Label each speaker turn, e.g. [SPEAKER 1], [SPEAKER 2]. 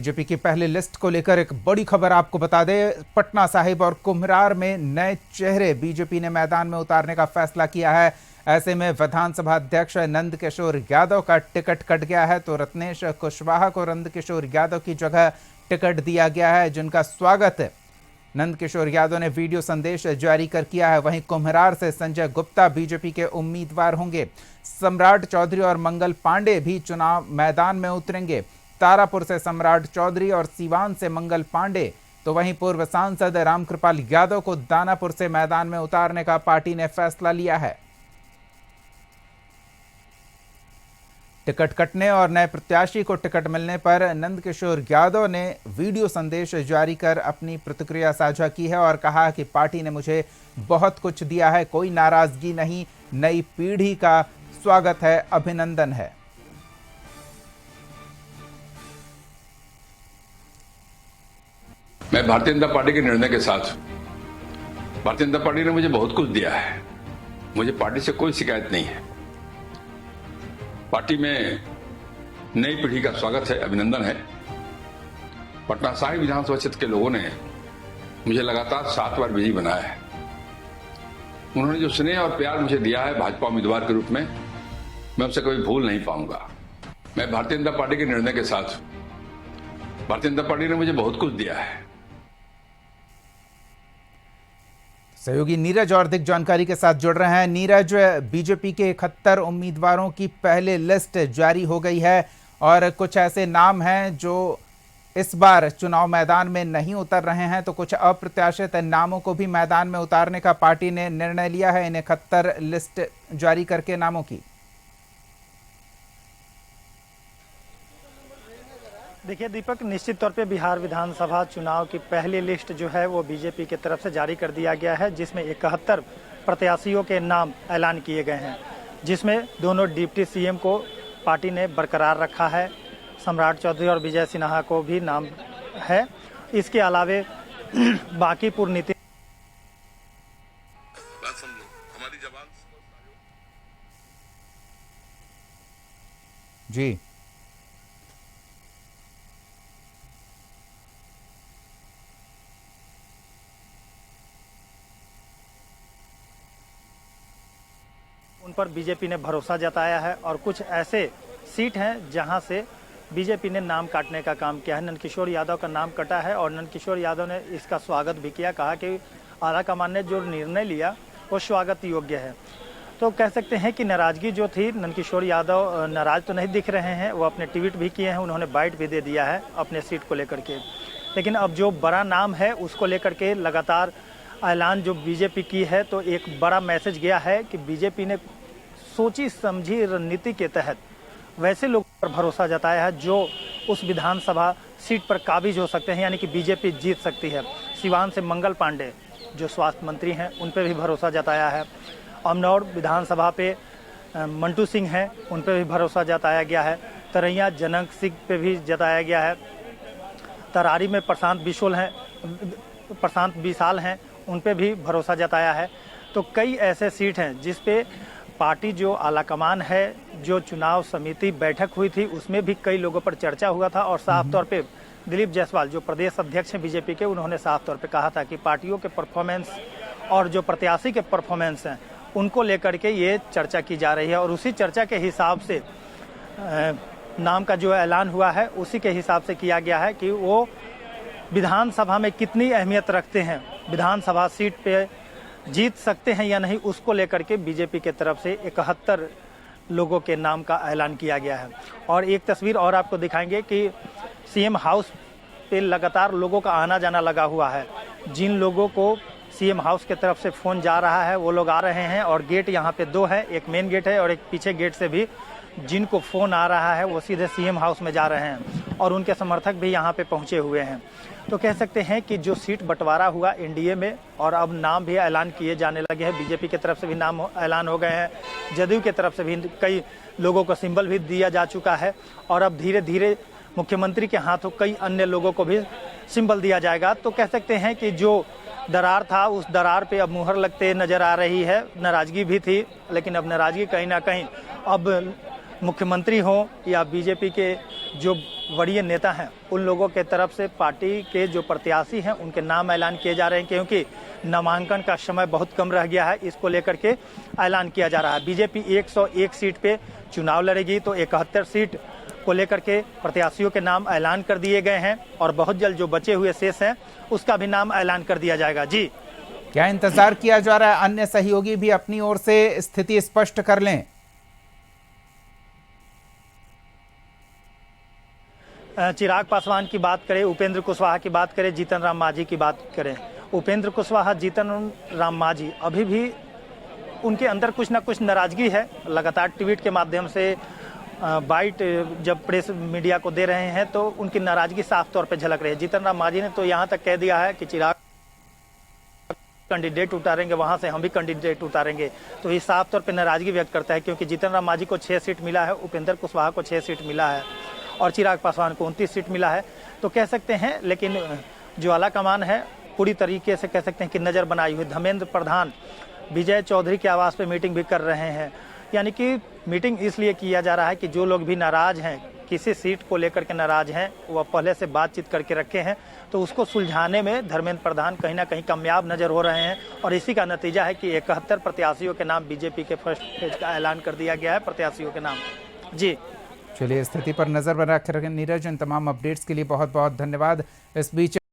[SPEAKER 1] BJP की पहली list को लेकर एक बड़ी खबर आपको बता दें। पटना साहिब और कुम्हरार में नए चेहरे बीजेपी ने मैदान में उतारने का फैसला किया है। ऐसे में विधानसभा अध्यक्ष नंदकिशोर यादव का टिकट कट गया है, तो रत्नेश कुशवाहा को नंदकिशोर यादव की जगह टिकट दिया गया है, जिनका स्वागत नंदकिशोर यादव ने वीडियो संदेश जारी कर किया है। वहीं कुम्हरार से संजय गुप्ता बीजेपी के उम्मीदवार होंगे। सम्राट चौधरी और मंगल पांडे भी चुनाव मैदान में उतरेंगे। तारापुर से सम्राट चौधरी और सीवान से मंगल पांडे, तो वहीं पूर्व सांसद रामकृपाल यादव को दानापुर से मैदान में उतारने का पार्टी ने फैसला लिया है। टिकट कटने और नए प्रत्याशी को टिकट मिलने पर नंदकिशोर यादव ने वीडियो संदेश जारी कर अपनी प्रतिक्रिया साझा की है और कहा कि पार्टी ने मुझे बहुत कुछ दिया है, कोई नाराजगी नहीं, नई पीढ़ी का स्वागत है, अभिनंदन है।
[SPEAKER 2] मैं भारतीय जनता पार्टी के निर्णय के साथ, भारतीय जनता पार्टी ने मुझे बहुत कुछ दिया है, मुझे पार्टी से कोई शिकायत नहीं है। पार्टी में नई पीढ़ी का स्वागत है, अभिनंदन है। पटना साहिब विधानसभा क्षेत्र के लोगों ने मुझे लगातार 7 बार विजयी बनाया है। उन्होंने जो स्नेह और प्यार मुझे दिया है भाजपा उम्मीदवार के रूप में, मैं उसे कभी भूल नहीं पाऊंगा। मैं भारतीय जनता पार्टी के निर्णय के साथ, भारतीय जनता पार्टी ने मुझे बहुत कुछ दिया है।
[SPEAKER 1] सहयोगी नीरज और अधिक जानकारी के साथ जुड़ रहे हैं। नीरज, बीजेपी के 71 उम्मीदवारों की पहले लिस्ट जारी हो गई है और कुछ ऐसे नाम हैं जो इस बार चुनाव मैदान में नहीं उतर रहे हैं, तो कुछ अप्रत्याशित नामों को भी मैदान में उतारने का पार्टी ने निर्णय लिया है, इन 71 लिस्ट जारी करके नामों की।
[SPEAKER 3] देखिए दीपक, निश्चित तौर पे बिहार विधानसभा चुनाव की पहली लिस्ट जो है वो बीजेपी की तरफ से जारी कर दिया गया है, जिसमें 71 प्रत्याशियों के नाम ऐलान किए गए हैं, जिसमें दोनों डिप्टी सीएम को पार्टी ने बरकरार रखा है। सम्राट चौधरी और विजय सिन्हा को भी नाम है। इसके अलावे बाकी पूर्व नीति
[SPEAKER 1] जी
[SPEAKER 3] उन पर बीजेपी ने भरोसा जताया है और कुछ ऐसे सीट हैं जहां से बीजेपी ने नाम काटने का काम किया है। नंदकिशोर यादव का नाम कटा है और नंदकिशोर यादव ने इसका स्वागत भी किया, कहा कि आलाकमान ने जो निर्णय लिया वो स्वागत योग्य है। तो कह सकते हैं कि नाराजगी जो थी, नंदकिशोर यादव नाराज तो नहीं दिख रहे हैं, वो अपने ट्वीट भी किए हैं, उन्होंने बाइट भी दे दिया है अपने सीट को लेकर के। लेकिन अब जो बड़ा नाम है उसको लेकर के लगातार ऐलान जो बीजेपी की है, तो एक बड़ा मैसेज गया है कि बीजेपी ने सोची समझी रणनीति के तहत वैसे लोगों पर भरोसा जताया है जो उस विधानसभा सीट पर काबिज हो सकते हैं, यानी कि बीजेपी जीत सकती है। सिवान से मंगल पांडे जो स्वास्थ्य मंत्री हैं, उन पर भी भरोसा जताया है। अमनौर विधानसभा पे मंटू सिंह हैं, उन पर भी भरोसा जताया गया है। तरैया जनक सिंह पे भी जताया गया है। तरारी में प्रशांत विशाल हैं, उन पे भी भरोसा जताया है। तो कई ऐसे सीट हैं जिस पे पार्टी जो आलाकमान है, जो चुनाव समिति बैठक हुई थी उसमें भी कई लोगों पर चर्चा हुआ था और साफ तौर पे दिलीप जायसवाल जो प्रदेश अध्यक्ष हैं बीजेपी के, उन्होंने साफ तौर पे कहा था कि पार्टियों के परफॉर्मेंस और जो प्रत्याशी के परफॉर्मेंस हैं उनको लेकर के ये चर्चा की जा रही है और उसी चर्चा के हिसाब से नाम का जो ऐलान हुआ है उसी के हिसाब से किया गया है कि वो विधानसभा में कितनी अहमियत रखते हैं, विधानसभा सीट पे जीत सकते हैं या नहीं, उसको लेकर के बीजेपी के तरफ से 71 लोगों के नाम का ऐलान किया गया है। और एक तस्वीर और आपको दिखाएंगे कि सीएम हाउस पे लगातार लोगों का आना जाना लगा हुआ है। जिन लोगों को सीएम हाउस के तरफ से फ़ोन जा रहा है वो लोग आ रहे हैं और गेट यहाँ पे 2 है, एक मेन गेट है और एक पीछे गेट से भी जिनको फ़ोन आ रहा है वो सीधे सीएम हाउस में जा रहे हैं और उनके समर्थक भी यहाँ पे पहुँचे हुए हैं। तो कह सकते हैं कि जो सीट बंटवारा हुआ एनडीए में और अब नाम भी ऐलान किए जाने लगे हैं, बीजेपी की तरफ से भी नाम ऐलान हो गए हैं, जदयू की तरफ से भी कई लोगों को सिंबल भी दिया जा चुका है और अब धीरे धीरे मुख्यमंत्री के हाथों कई अन्य लोगों को भी सिंबल दिया जाएगा। तो कह सकते हैं कि जो दरार था उस दरार पे अब मुहर लगते नजर आ रही है। नाराजगी भी थी, लेकिन अब नाराजगी कहीं ना कहीं अब मुख्यमंत्री हों या बीजेपी के जो वरीय नेता हैं, उन लोगों के तरफ से पार्टी के जो प्रत्याशी हैं उनके नाम ऐलान किए जा रहे हैं, क्योंकि नामांकन का समय बहुत कम रह गया है। इसको लेकर के ऐलान किया जा रहा है। बीजेपी 101 सीट पे चुनाव लड़ेगी, तो 71 सीट को लेकर के प्रत्याशियों के नाम ऐलान कर दिए गए हैं और बहुत जल्द जो बचे हुए शेष हैं उसका भी नाम ऐलान कर दिया जाएगा। जी,
[SPEAKER 1] क्या इंतजार किया जा रहा है अन्य सहयोगी भी अपनी ओर से स्थिति स्पष्ट कर लें?
[SPEAKER 3] चिराग पासवान की बात करें, उपेंद्र कुशवाहा की बात करें, जीतन राम मांझी की बात करें, उपेंद्र कुशवाहा, जीतन राम मांझी अभी भी उनके अंदर कुछ ना कुछ नाराजगी है। लगातार ट्वीट के माध्यम से बाइट जब प्रेस मीडिया को दे रहे हैं तो उनकी नाराजगी साफ तौर पे झलक रही है। जीतन राम मांझी ने तो यहाँ तक कह दिया है कि चिराग कैंडिडेट उतारेंगे, वहां से हम भी कैंडिडेट उतारेंगे। तो ये साफ तौर पे नाराजगी व्यक्त करता है, क्योंकि जीतन राम मांझी को 6 सीट मिला है, उपेंद्र कुशवाहा को 6 सीट मिला है और चिराग पासवान को 29 सीट मिला है। तो कह सकते हैं, लेकिन जो आला कमान है पूरी तरीके से कह सकते हैं कि नज़र बनाई हुई। धर्मेंद्र प्रधान विजय चौधरी के आवास पे मीटिंग भी कर रहे हैं, यानी कि मीटिंग इसलिए किया जा रहा है कि जो लोग भी नाराज हैं, किसी सीट को लेकर के नाराज हैं, वह पहले से बातचीत करके रखे हैं, तो उसको सुलझाने में धर्मेंद्र प्रधान कहीं ना कहीं कामयाब नजर हो रहे हैं। और इसी का नतीजा है कि 71 प्रत्याशियों के नाम बीजेपी के फर्स्ट फेज का ऐलान कर दिया गया है, प्रत्याशियों के नाम। जी,
[SPEAKER 1] चलिए, स्थिति पर नजर बना रखें नीरज। इन तमाम अपडेट्स के लिए बहुत बहुत धन्यवाद। इस बीच